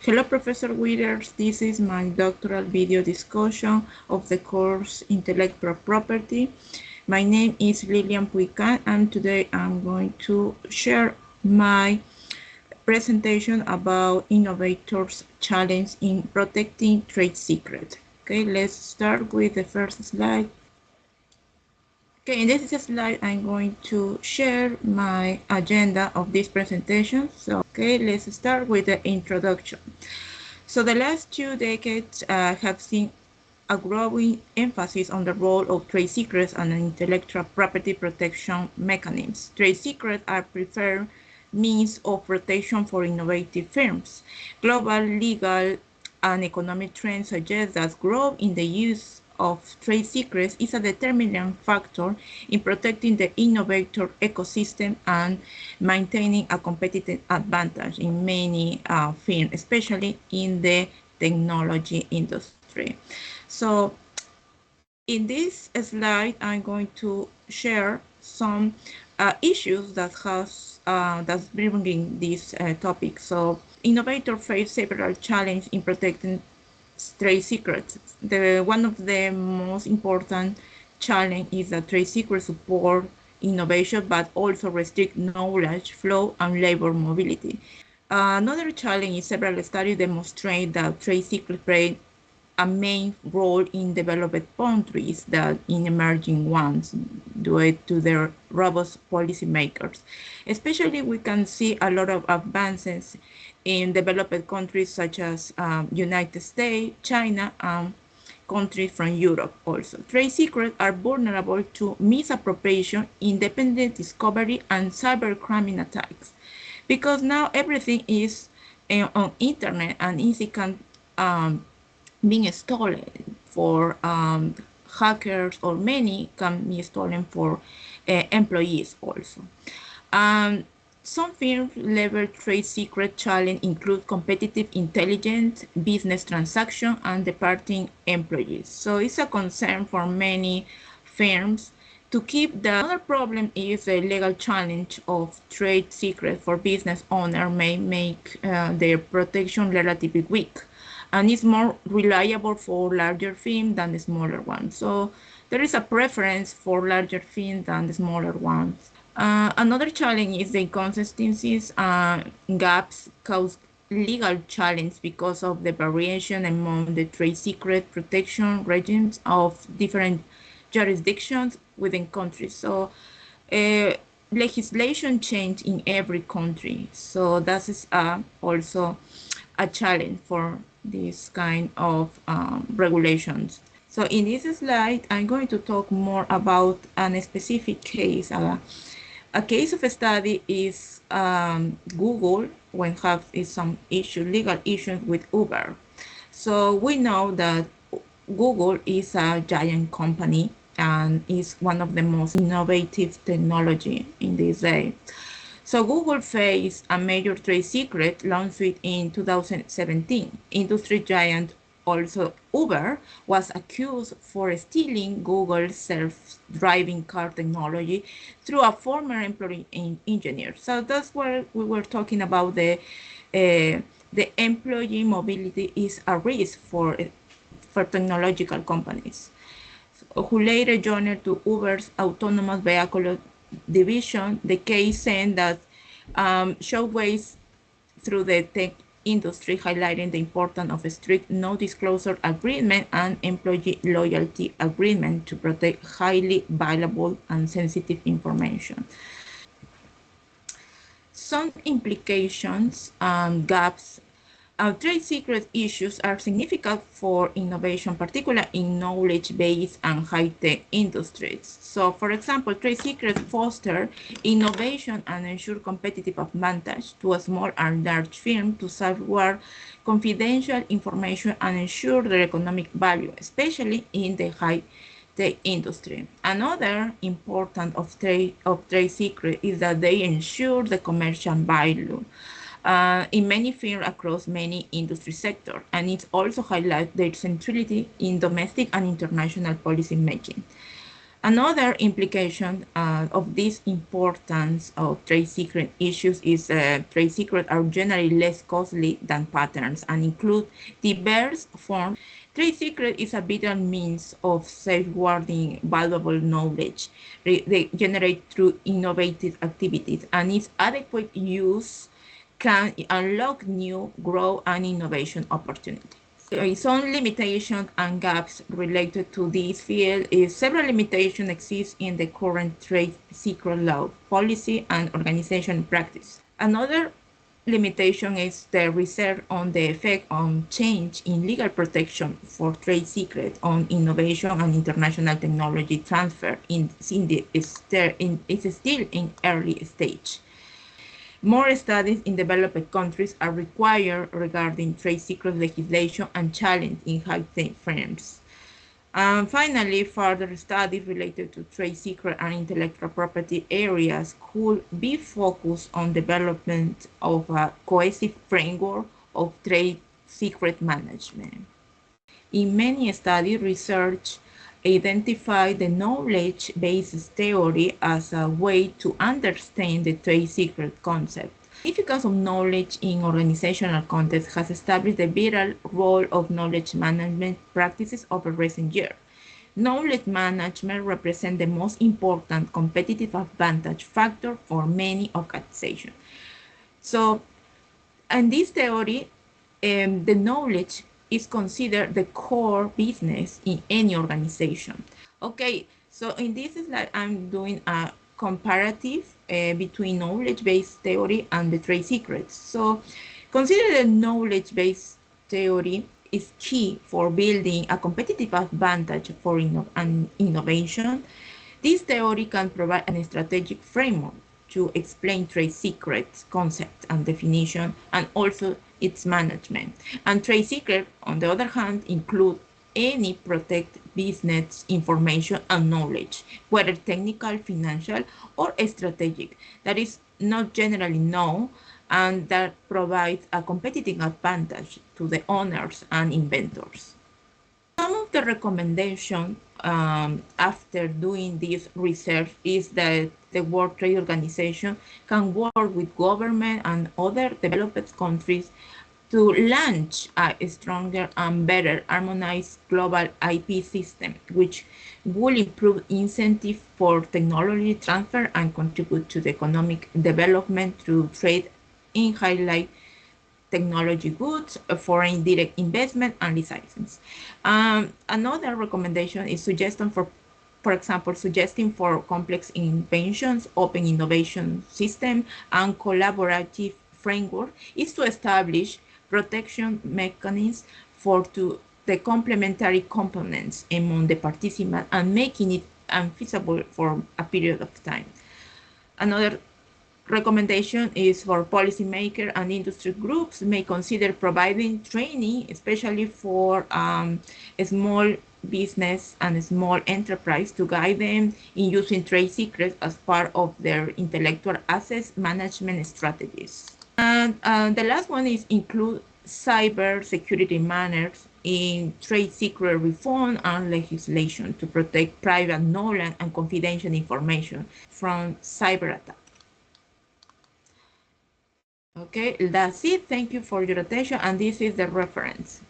Hello, Professor Withers. This is my doctoral video discussion of the course Intellectual Property. My name is Liliam Puycan, and today I'm going to share my presentation about Innovator's challenge in protecting trade secrets. Okay, let's start with the first slide. Okay, in this slide, I'm going to share my agenda of this presentation. So, okay, let's start with the introduction. So the last 2 decades have seen a growing emphasis on the role of trade secrets and intellectual property protection mechanisms. Trade secrets are preferred means of protection for innovative firms. Global legal and economic trends suggest that growth in the use of trade secrets is a determining factor in protecting the innovator ecosystem and maintaining a competitive advantage in many firms, especially in the technology industry. So in this slide, I'm going to share some issues that's bringing this topic. So innovators face several challenges in protecting trade secrets. One of the most important challenge is that trade secrets support innovation, but also restrict knowledge flow and labor mobility. Another challenge is several studies demonstrate that trade secrets play a main role in developed countries than in emerging ones due to their robust policymakers. Especially, we can see a lot of advances in developed countries such as United States, China, and countries from Europe also. Trade secrets are vulnerable to misappropriation, independent discovery, and cybercrime attacks. Because now everything is on internet and easy can being stolen for hackers, or many can be stolen for employees also. Some firms level trade secret challenge include competitive intelligence, business transaction, and departing employees. So it's a concern for many firms to keep the other problem is the legal challenge of trade secret for business owner may make their protection relatively weak, and is more reliable for larger firms than the smaller ones. So there is a preference for larger firms than the smaller ones. Another challenge is the inconsistencies and gaps cause legal challenge because of the variation among the trade secret protection regimes of different jurisdictions within countries. So legislation change in every country. So that is also a challenge for this kind of regulations. So in this slide, I'm going to talk more about a specific case. A case of a study is Google when have some legal issues with Uber. So we know that Google is a giant company and is one of the most innovative technology in this day. So Google faced a major trade secret launched in 2017. Industry giant also Uber was accused for stealing Google's self-driving car technology through a former employee engineer. So that's where we were talking about the employee mobility is a risk for technological companies, who later joined to Uber's autonomous vehicle division. The case saying that showways through the tech industry, highlighting the importance of a strict no-disclosure agreement and employee loyalty agreement to protect highly valuable and sensitive information. Some implications and gaps. Trade secret issues are significant for innovation, particularly in knowledge-based and high-tech industries. So, for example, trade secrets foster innovation and ensure competitive advantage to a small and large firm to safeguard confidential information and ensure their economic value, especially in the high-tech industry. Another important of trade secret is that they ensure the commercial value. In many firms across many industry sectors, and it also highlights their centrality in domestic and international policy making. Another implication of this importance of trade secret issues is trade secrets are generally less costly than patents and include diverse forms. Trade secret is a vital means of safeguarding valuable knowledge they generate through innovative activities, and its adequate use can unlock new growth and innovation opportunities. Some limitations and gaps related to this field is several limitations exist in the current trade secret law, policy, and organization practice. Another limitation is the research on the effect on change in legal protection for trade secrets on innovation and international technology transfer is still in early stage. More studies in developed countries are required regarding trade secret legislation and challenge in high-tech firms. And finally, further studies related to trade secret and intellectual property areas could be focused on development of a cohesive framework of trade secret management. In many studies, research identified the knowledge-based theory as a way to understand the trade secret concept. The significance of knowledge in organizational context has established the vital role of knowledge management practices over recent years. Knowledge management represents the most important competitive advantage factor for many organizations. So, in this theory, the knowledge is considered the core business in any organization. Okay, so in this slide, I'm doing a comparative between knowledge-based theory and the trade secrets. So consider the knowledge-based theory is key for building a competitive advantage for innovation. This theory can provide a strategic framework to explain trade secrets, concept and definition, and also its management. And trade secrets, on the other hand, include any protect business information and knowledge, whether technical, financial, or strategic, that is not generally known and that provides a competitive advantage to the owners and inventors. Some of the recommendations after doing this research is that the World Trade Organization can work with government and other developed countries to launch a stronger and better harmonized global IP system, which will improve incentive for technology transfer and contribute to the economic development through trade in highlight technology goods, foreign direct investment, and license. Another recommendation is suggestion for example, suggesting for complex inventions, open innovation system, and collaborative framework is to establish protection mechanisms for the complementary components among the participants and making it unfeasible for a period of time. Another recommendation is for policymakers and industry groups may consider providing training, especially for small business and small enterprise to guide them in using trade secrets as part of their intellectual assets management strategies. And the last one is include cyber security manners in trade secret reform and legislation to protect private knowledge and confidential information from cyber attacks. Okay, that's it. Thank you for your attention, and this is the reference.